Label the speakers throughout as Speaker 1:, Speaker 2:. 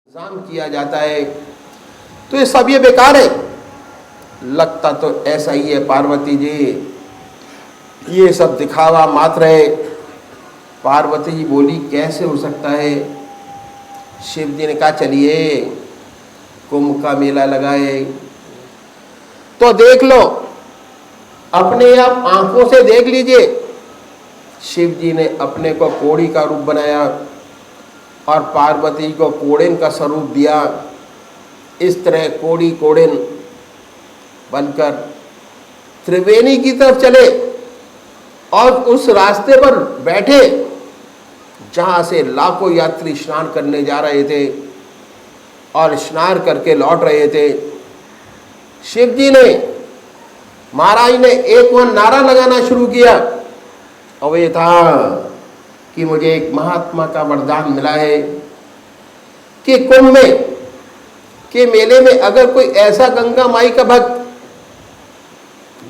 Speaker 1: इंतजाम किया जाता है तो ये सब ये बेकार है। लगता तो ऐसा ही है पार्वती जी, ये सब दिखावा मात्र है। पार्वती जी बोली कैसे हो सकता है। शिव जी ने कहा चलिए कुंभ का मेला लगा है तो देख लो, अपने आप आंखों से देख लीजिए। शिव जी ने अपने को कोड़ी का रूप बनाया और पार्वती को कोड़ेन का स्वरूप दिया। इस तरह कोड़ी कोड़ेन बनकर त्रिवेणी की तरफ चले और उस रास्ते पर बैठे जहाँ से लाखों यात्री स्नान करने जा रहे थे और स्नान करके लौट रहे थे। शिव जी ने, महाराज ने एक वह नारा लगाना शुरू किया और ये था कि मुझे एक महात्मा का वरदान मिला है कि कुंभ में के मेले में अगर कोई ऐसा गंगा माई का भक्त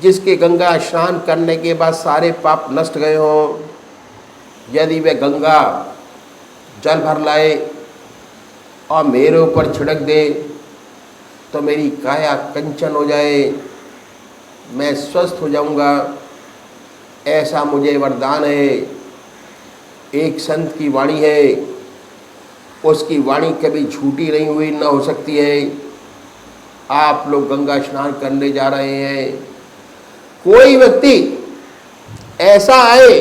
Speaker 1: जिसके गंगा स्नान करने के बाद सारे पाप नष्ट गए हों, यदि वह गंगा जल भर लाए और मेरे ऊपर छिड़क दे तो मेरी काया कंचन हो जाए, मैं स्वस्थ हो जाऊंगा, ऐसा मुझे वरदान है। एक संत की वाणी है, उसकी वाणी कभी झूठी नहीं हुई, न हो सकती है। आप लोग गंगा स्नान करने जा रहे हैं, कोई व्यक्ति ऐसा आए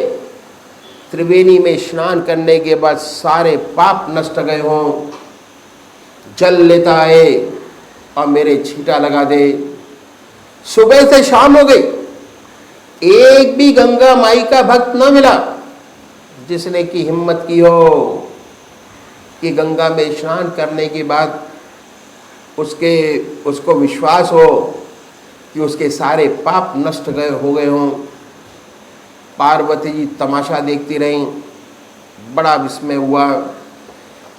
Speaker 1: त्रिवेणी में स्नान करने के बाद सारे पाप नष्ट गए हों, जल लेता है और मेरे छींटा लगा दे। सुबह से शाम हो गई, एक भी गंगा माई का भक्त न मिला जिसने की हिम्मत की हो कि गंगा में स्नान करने के बाद उसको विश्वास हो कि उसके सारे पाप नष्ट हो गए हों। पार्वती जी तमाशा देखती रहीं। बड़ा विस्मय हुआ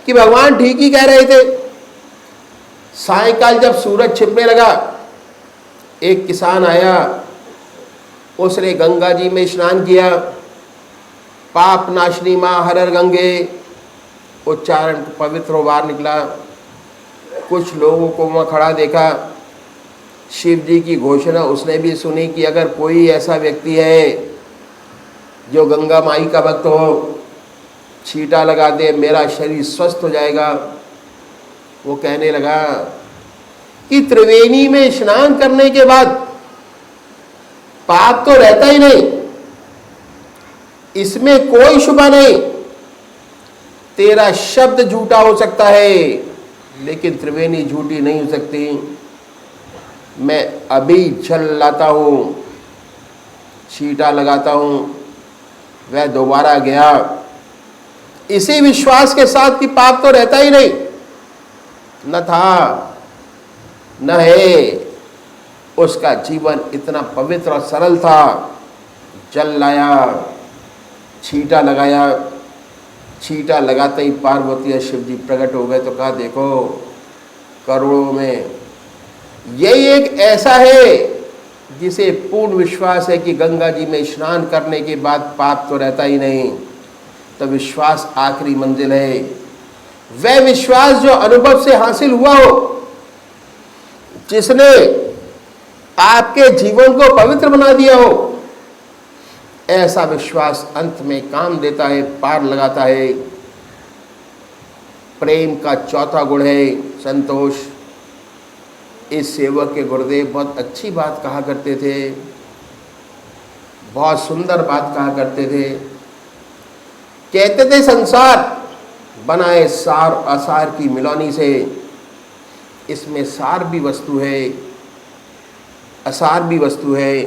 Speaker 1: कि भगवान ठीक ही कह रहे थे। सायंकाल जब सूरज छिपने लगा, एक किसान आया, उसने गंगा जी में स्नान किया। पाप नाशनी माँ हर हर गंगे उच्चारण पवित्र हो बाहर निकला। कुछ लोगों को वहाँ खड़ा देखा। शिव जी की घोषणा उसने भी सुनी कि अगर कोई ऐसा व्यक्ति है जो गंगा माई का भक्त हो, छींटा लगा दे, मेरा शरीर स्वस्थ हो जाएगा। वो कहने लगा कि त्रिवेणी में स्नान करने के बाद पाप तो रहता ही नहीं, इसमें कोई शुभा नहीं। तेरा शब्द झूठा हो सकता है लेकिन त्रिवेणी झूठी नहीं हो सकती। मैं अभी जल लाता हूं, छींटा लगाता हूं। वह दोबारा गया इसी विश्वास के साथ कि पाप तो रहता ही नहीं। न था न है, उसका जीवन इतना पवित्र और सरल था। जल लाया, छींटा लगाया, छींटा लगाते ही पार्वती और शिव जी प्रकट हो गए। तो कहा देखो, करोड़ों में यही एक ऐसा है जिसे पूर्ण विश्वास है कि गंगा जी में स्नान करने के बाद पाप तो रहता ही नहीं। तो विश्वास आखिरी मंजिल है। वह विश्वास जो अनुभव से हासिल हुआ हो, जिसने आपके जीवन को पवित्र बना दिया हो, ऐसा विश्वास अंत में काम देता है, पार लगाता है। प्रेम का चौथा गुण है संतोष। इस सेवक के गुरुदेव बहुत अच्छी बात कहा करते थे, बहुत सुंदर बात कहा करते थे। कहते थे संसार बनाए सार असार की मिलौनी से। इसमें सार भी वस्तु है, असार भी वस्तु है,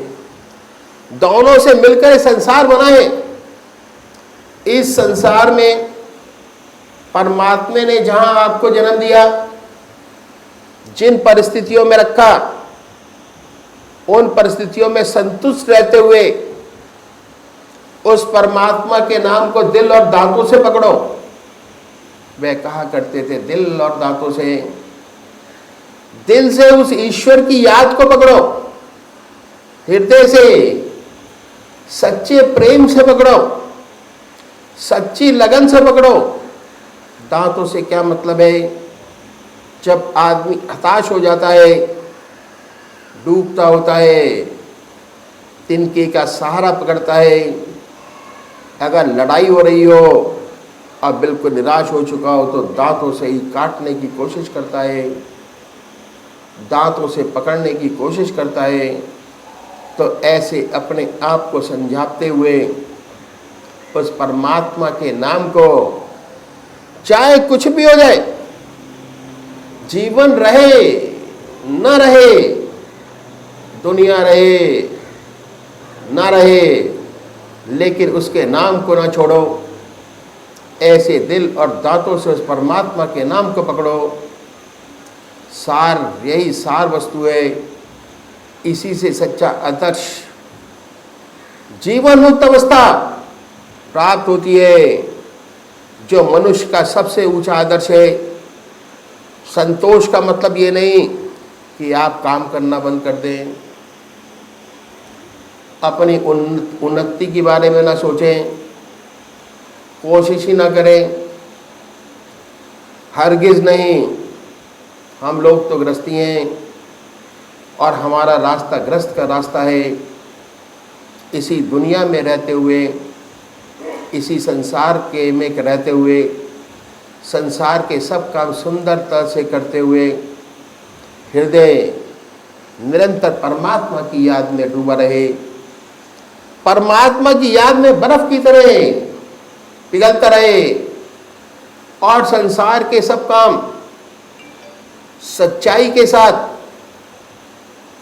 Speaker 1: दोनों से मिलकर संसार बना है। इस संसार में परमात्मा ने जहां आपको जन्म दिया, जिन परिस्थितियों में रखा, उन परिस्थितियों में संतुष्ट रहते हुए उस परमात्मा के नाम को दिल और दांतों से पकड़ो। वे कहा करते थे दिल और दांतों से, दिल से उस ईश्वर की याद को पकड़ो, हृदय से सच्चे प्रेम से पकड़ो, सच्ची लगन से पकड़ो। दांतों से क्या मतलब है? जब आदमी हताश हो जाता है, डूबता होता है, तिनके का सहारा पकड़ता है, अगर लड़ाई हो रही हो और बिल्कुल निराश हो चुका हो तो दांतों से ही काटने की कोशिश करता है, दांतों से पकड़ने की कोशिश करता है। तो ऐसे अपने आप को समझाते हुए उस परमात्मा के नाम को, चाहे कुछ भी हो जाए, जीवन रहे न रहे, दुनिया रहे न रहे, लेकिन उसके नाम को ना छोड़ो। ऐसे दिल और दांतों से उस परमात्मा के नाम को पकड़ो। सार, यही सार वस्तु है। इसी से सच्चा आदर्श जीवन मुक्त अवस्था प्राप्त होती है, जो मनुष्य का सबसे ऊंचा आदर्श है। संतोष का मतलब ये नहीं कि आप काम करना बंद कर दें, अपनी उन्नति के बारे में ना सोचें, कोशिश ही ना करें, हरगिज नहीं। हम लोग तो ग्रस्ती हैं और हमारा रास्ता ग्रस्त का रास्ता है। इसी दुनिया में रहते हुए, इसी संसार के में रहते हुए, संसार के सब काम सुंदरता से करते हुए, हृदय निरंतर परमात्मा की याद में डूबा रहे, परमात्मा की याद में बर्फ की तरह पिघलता रहे और संसार के सब काम सच्चाई के साथ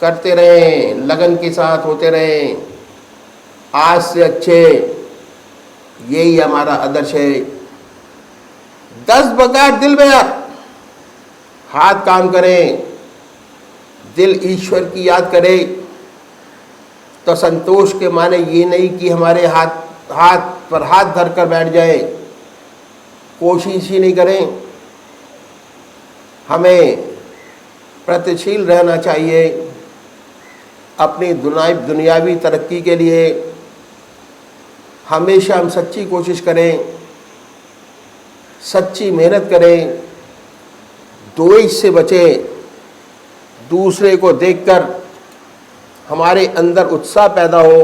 Speaker 1: करते रहें, लगन के साथ होते रहें। आज से अच्छे, यही हमारा आदर्श है। 10 बगार दिल में हाथ काम करें, दिल ईश्वर की याद करे, तो संतोष के माने ये नहीं कि हमारे हाथ पर हाथ धर कर बैठ जाए, कोशिश ही नहीं करें। हमें प्रगतिशील रहना चाहिए। अपनी दुनियावी तरक्की के लिए हमेशा हम सच्ची कोशिश करें, सच्ची मेहनत करें, द्वेष से बचें। दूसरे को देखकर हमारे अंदर उत्साह पैदा हो।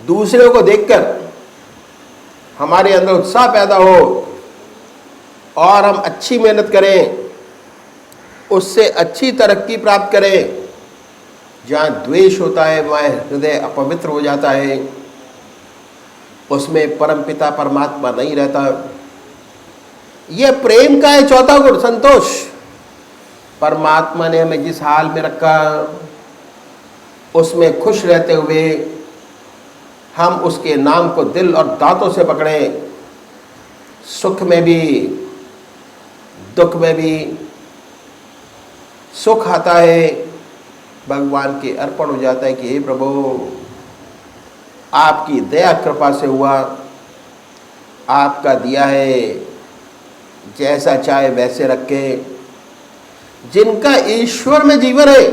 Speaker 1: दूसरे को देखकर हमारे अंदर उत्साह पैदा हो और हम अच्छी मेहनत करें, उससे अच्छी तरक्की प्राप्त करें। जहाँ द्वेष होता है वहाँ हृदय अपवित्र हो जाता है, उसमें परमपिता परमात्मा नहीं रहता। यह प्रेम का है चौथा गुण, संतोष। परमात्मा ने हमें जिस हाल में रखा, उसमें खुश रहते हुए हम उसके नाम को दिल और दांतों से पकड़ें। सुख में भी, दुख में भी। सुख आता है, भगवान के अर्पण हो जाता है कि हे प्रभु, आपकी दया कृपा से हुआ, आपका दिया है, जैसा चाहे वैसे रखे। जिनका ईश्वर में जीवन है,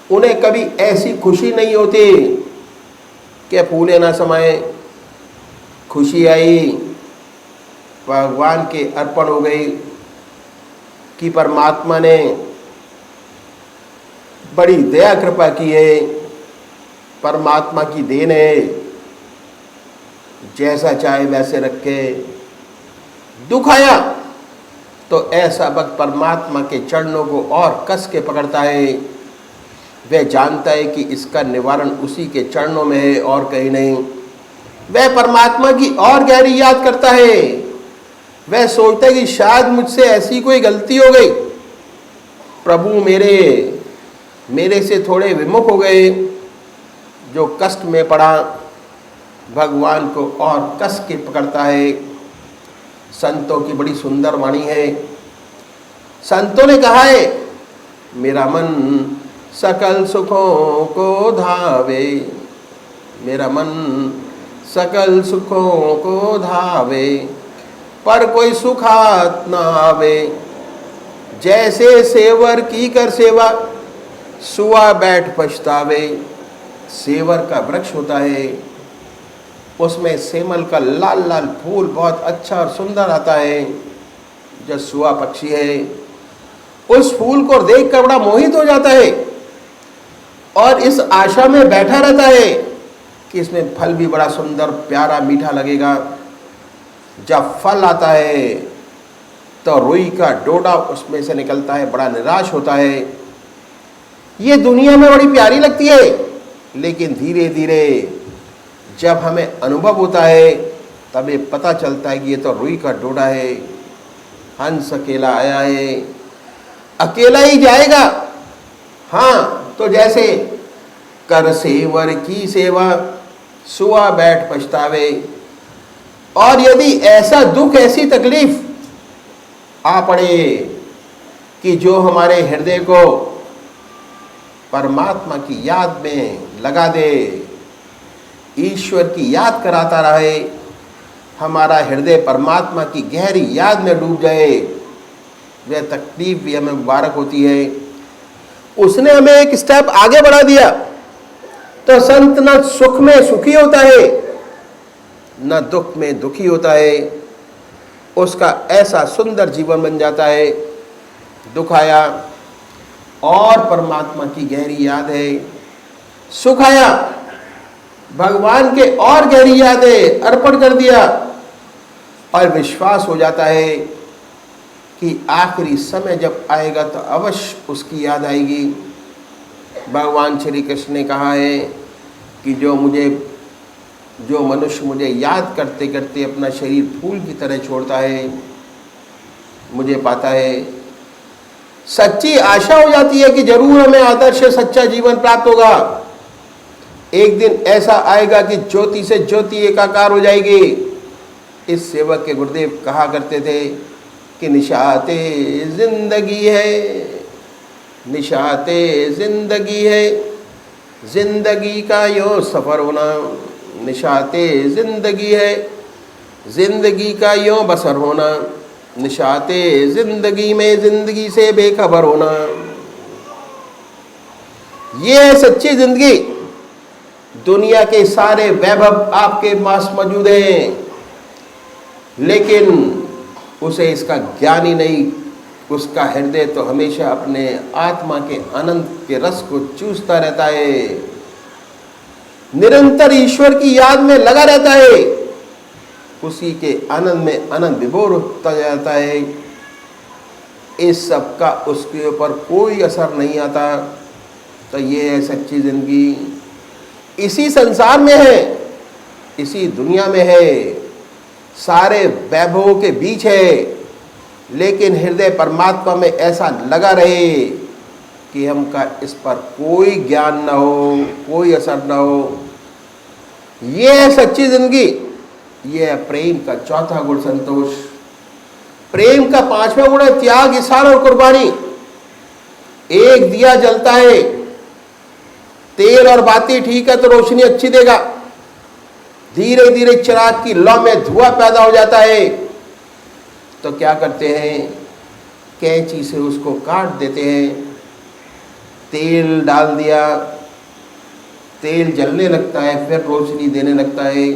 Speaker 1: उन्हें कभी ऐसी खुशी नहीं होती कि फूले ना समाये। खुशी आई, भगवान के अर्पण हो गई कि परमात्मा ने बड़ी दया कृपा की है, परमात्मा की देन है, जैसा चाहे वैसे रखे। दुख आया तो ऐसा वक्त परमात्मा के चरणों को और कस के पकड़ता है। वह जानता है कि इसका निवारण उसी के चरणों में है और कहीं नहीं। वह परमात्मा की और गहरी याद करता है। वह सोचता है कि शायद मुझसे ऐसी कोई गलती हो गई, प्रभु मेरे से थोड़े विमुख हो गए। जो कष्ट में पड़ा, भगवान को और कस के पकड़ता है। संतों की बड़ी सुंदर वाणी है। संतों ने कहा है, मेरा मन सकल सुखों को धावे, मेरा मन सकल सुखों को धावे, पर कोई सुख हाथ न आवे। जैसे सेवर की कर सेवा, सुआ बैठ पछतावे। सेवर का वृक्ष होता है, उसमें सेमल का लाल लाल फूल बहुत अच्छा और सुंदर आता है, जो सुआ पक्षी है उस फूल को देखकर बड़ा मोहित हो जाता है और इस आशा में बैठा रहता है कि इसमें फल भी बड़ा सुंदर प्यारा मीठा लगेगा। जब फल आता है तो रुई का डोडा उसमें से निकलता है, बड़ा निराश होता है। ये दुनिया में बड़ी प्यारी लगती है, लेकिन धीरे धीरे जब हमें अनुभव होता है तब ये पता चलता है कि ये तो रुई का डोडा है। हंस अकेला आया है, अकेला ही जाएगा। हाँ, तो जैसे कर सेवर की सेवा, सुआ बैठ पछतावे। और यदि ऐसा दुख, ऐसी तकलीफ आ पड़े कि जो हमारे हृदय को परमात्मा की याद में लगा दे, ईश्वर की याद कराता रहे, हमारा हृदय परमात्मा की गहरी याद में डूब जाए, वह तकलीफ भी हमें मुबारक होती है। उसने हमें एक स्टेप आगे बढ़ा दिया। तो संत न सुख में सुखी होता है, न दुख में दुखी होता है। उसका ऐसा सुंदर जीवन बन जाता है। दुख आया और परमात्मा की गहरी याद है, सुख आया भगवान के और गहरी यादें अर्पण कर दिया और विश्वास हो जाता है कि आखिरी समय जब आएगा तो अवश्य उसकी याद आएगी। भगवान श्री कृष्ण ने कहा है कि जो मनुष्य मुझे याद करते करते अपना शरीर फूल की तरह छोड़ता है, मुझे पाता है। सच्ची आशा हो जाती है कि जरूर हमें आदर्श सच्चा जीवन प्राप्त होगा। एक दिन ऐसा आएगा कि ज्योति से ज्योति एकाकार हो जाएगी। इस सेवक के गुरुदेव कहा करते थे कि निशाते जिंदगी है, निशाते जिंदगी है, जिंदगी का यो सफर होना। निशाते जिंदगी है, जिंदगी का यो बसर होना। निशाते जिंदगी में जिंदगी से बेखबर होना। ये है सच्ची जिंदगी। दुनिया के सारे वैभव आपके पास मौजूद हैं, लेकिन उसे इसका ज्ञान ही नहीं। उसका हृदय तो हमेशा अपने आत्मा के आनंद के रस को चूसता रहता है, निरंतर ईश्वर की याद में लगा रहता है, उसी के आनंद में आनंद विभोर होता जाता है। इस सब का उसके ऊपर कोई असर नहीं आता। तो ये है सच्ची जिंदगी। इसी संसार में है, इसी दुनिया में है, सारे वैभवों के बीच है, लेकिन हृदय परमात्मा में ऐसा लगा रहे कि हमका इस पर कोई ज्ञान न हो, कोई असर न हो। ये है सच्ची जिंदगी। ये है प्रेम का चौथा गुण, संतोष। प्रेम का पांचवा गुण है त्याग, इसार और कुर्बानी। एक दिया जलता है, तेल और बाती ठीक है तो रोशनी अच्छी देगा। धीरे धीरे चिराग की लौ में धुआं पैदा हो जाता है, तो क्या करते हैं, कैंची से उसको काट देते हैं। तेल डाल दिया, तेल जलने लगता है, फिर रोशनी देने लगता है।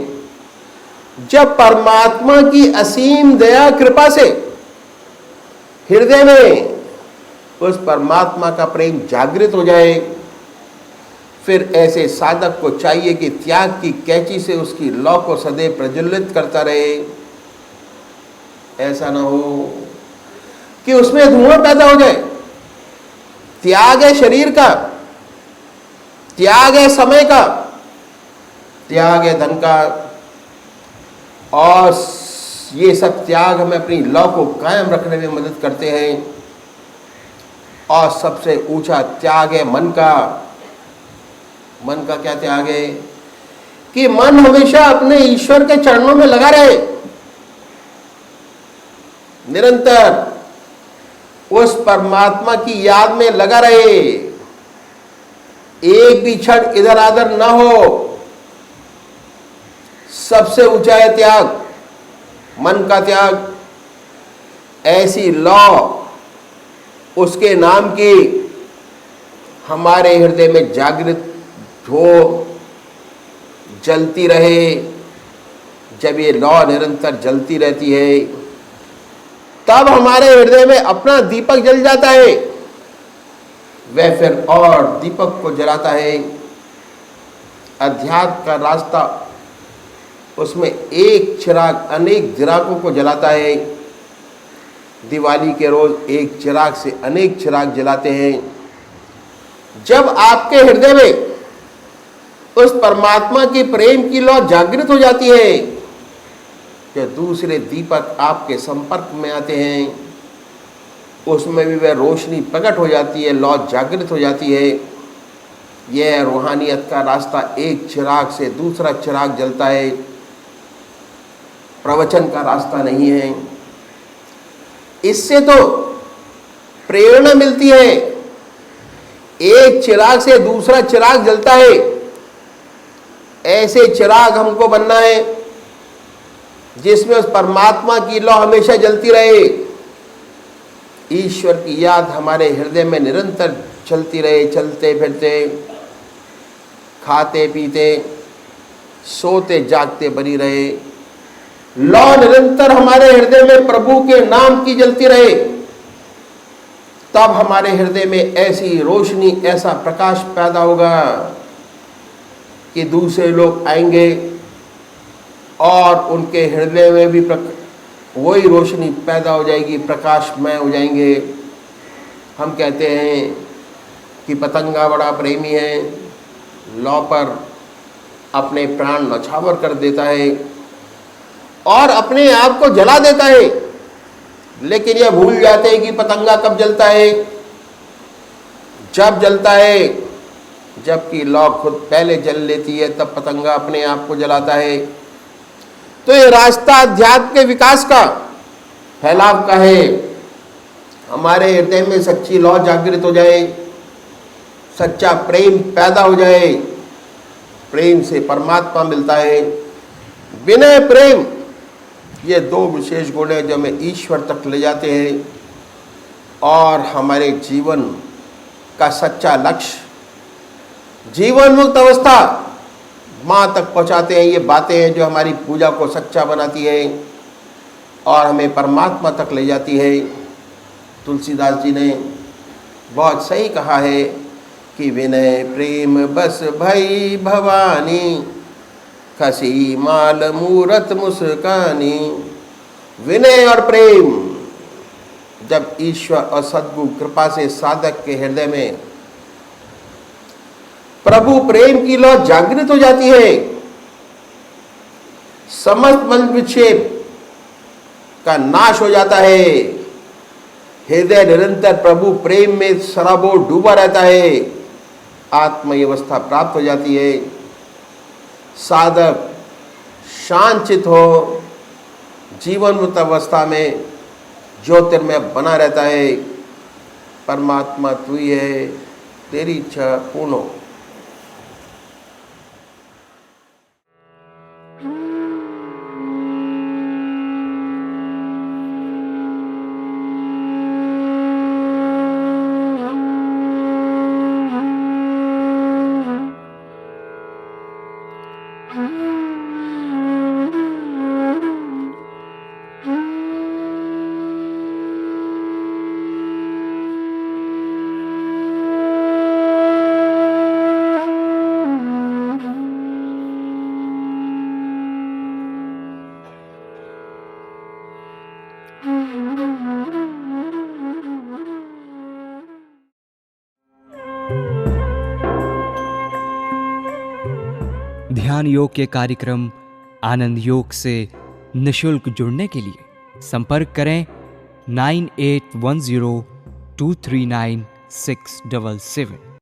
Speaker 1: जब परमात्मा की असीम दया कृपा से हृदय में उस परमात्मा का प्रेम जागृत हो जाए, फिर ऐसे साधक को चाहिए कि त्याग की कैंची से उसकी लौ को सदैव प्रज्वलित करता रहे। ऐसा ना हो कि उसमें धुआं पैदा हो जाए। त्याग है शरीर का, त्याग है समय का, त्याग है धन का, और ये सब त्याग हमें अपनी लौ को कायम रखने में मदद करते हैं। और सबसे ऊंचा त्याग है मन का। मन का क्या त्याग है कि मन हमेशा अपने ईश्वर के चरणों में लगा रहे, निरंतर उस परमात्मा की याद में लगा रहे। एक भी क्षण इधर आधर ना हो। सबसे ऊंचा है त्याग, मन का त्याग। ऐसी लौ उसके नाम की हमारे हृदय में जागृत हो, जलती रहे, जब ये लौ निरंतर जलती रहती है, तब हमारे हृदय में अपना दीपक जल जाता है। वह फिर और दीपक को जलाता है। अध्यात्म का रास्ता, उसमें एक चिराग अनेक चिरागों को जलाता है। दिवाली के रोज एक चिराग से अनेक चिराग जलाते हैं। जब आपके हृदय में उस परमात्मा के प्रेम की लौ जागृत हो जाती है, जो दूसरे दीपक आपके संपर्क में आते हैं, उसमें भी वह रोशनी प्रकट हो जाती है, लौ जागृत हो जाती है। यह रूहानियत का रास्ता, एक चिराग से दूसरा चिराग जलता है, प्रवचन का रास्ता नहीं है। इससे तो प्रेरणा मिलती है। एक चिराग से दूसरा चिराग जलता है, ऐसे चिराग हमको बनना है जिसमें उस परमात्मा की लौ हमेशा जलती रहे। ईश्वर की याद हमारे हृदय में निरंतर चलती रहे, चलते फिरते, खाते पीते, सोते जागते बनी रहे। लौ निरंतर हमारे हृदय में प्रभु के नाम की जलती रहे, तब हमारे हृदय में ऐसी रोशनी, ऐसा प्रकाश पैदा होगा कि दूसरे लोग आएंगे और उनके हृदय में भी वही रोशनी पैदा हो जाएगी, प्रकाशमय हो जाएंगे। हम कहते हैं कि पतंगा बड़ा प्रेमी है, लौ पर अपने प्राण न्यौछावर कर देता है और अपने आप को जला देता है, लेकिन यह भूल जाते हैं कि पतंगा कब जलता है, जब जलता है जबकि लौ खुद पहले जल लेती है, तब पतंगा अपने आप को जलाता है। तो ये रास्ता अध्यात्म के विकास का, फैलाव का है। हमारे हृदय में सच्ची लौ जागृत हो जाए, सच्चा प्रेम पैदा हो जाए। प्रेम से परमात्मा मिलता है। विनय, प्रेम, ये दो विशेष गुण हैं जो हमें ईश्वर तक ले जाते हैं और हमारे जीवन का सच्चा लक्ष्य, जीवन मुक्त अवस्था माँ तक पहुँचाते हैं। ये बातें हैं जो हमारी पूजा को सच्चा बनाती है और हमें परमात्मा तक ले जाती है। तुलसीदास जी ने बहुत सही कहा है कि विनय प्रेम बस भई भवानी, खसी माल मूरत मुस्कानी। विनय और प्रेम जब ईश्वर और सद्गुरु कृपा से साधक के हृदय में प्रभु प्रेम की लौ जागृत हो जाती है, समस्त बंध विक्षेप का नाश हो जाता है। हृदय निरंतर प्रभु प्रेम में सराबोर डूबा रहता है। आत्मय अवस्था प्राप्त हो जाती है। साधक शांत हो, जीवन मुक्त अवस्था में ज्योतिर्मय बना रहता है। परमात्मा तू ही है, तेरी इच्छा पूर्ण हो।
Speaker 2: ध्यान योग के कार्यक्रम आनंद योग से निशुल्क जुड़ने के लिए संपर्क करें 9810239677।